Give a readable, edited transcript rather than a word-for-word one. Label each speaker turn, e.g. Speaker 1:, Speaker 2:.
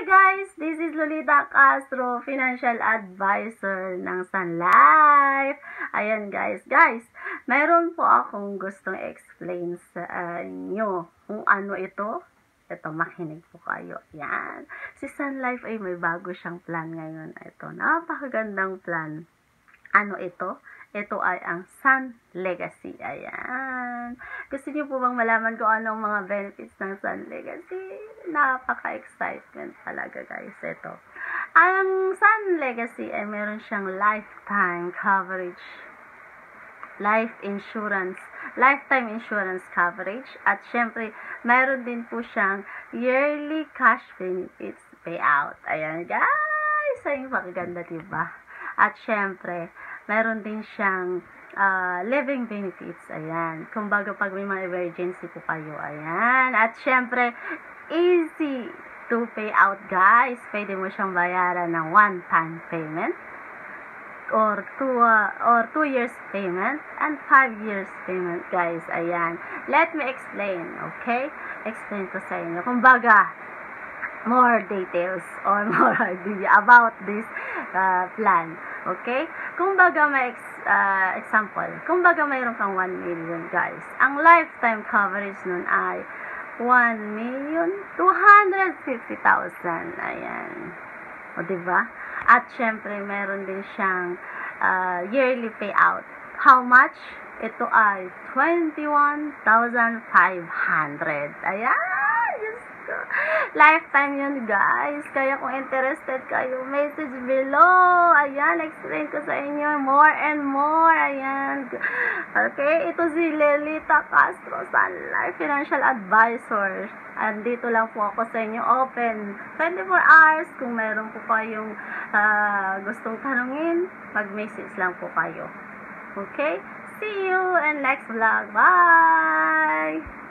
Speaker 1: guys! This is Lolita Castro, Financial Advisor ng Sun Life. Ayan guys, mayroon po akong gustong explain sa inyo kung ano ito. Ito, makinig po kayo. Yan. Si Sun Life ay may bago siyang plan ngayon. Ito, napakagandang plan. Ano ito? Ito ay ang Sun Legacy. Ayan. Gusto niyo po bang malaman kung anong mga benefits ng Sun Legacy? Napaka-excitement talaga guys. Ito. Ang Sun Legacy ay meron siyang lifetime coverage. Lifetime insurance coverage. At syempre, meron din po siyang yearly cash benefits payout. Ayan guys. Ay, pakaganda diba? At syempre, meron din siyang living benefits. Ayan. Kumbaga, pag may mga emergency po kayo. Ayan. At syempre, easy to pay out, guys. Pwede mo siyang bayaran ng one-time payment or 2 years payment and 5 years payment, guys. Ayan. Let me explain, okay? Explain ko sa inyo. Kumbaga, more details or more idea about this plan. Okay? Kumbaga may example. Kumbaga mayroon kang 1 million, guys. Ang lifetime coverage nun ay 1,250,000. Ayan. O, diba? At syempre, meron din siyang yearly payout. How much? Ito ay 21,500. Ayan! Diyos ko. Lifetime yun, guys. Kaya kung interested kayo, message below. Ayan, explain ko sa inyo more and more. Ayan. Okay, ito si Lolita Castro, Sun Life Financial Advisor. Andito lang po ako sa inyo, open 24 hours. Kung meron po kayong gustong tanungin, mag-message lang po kayo. Okay? See you in next vlog. Bye!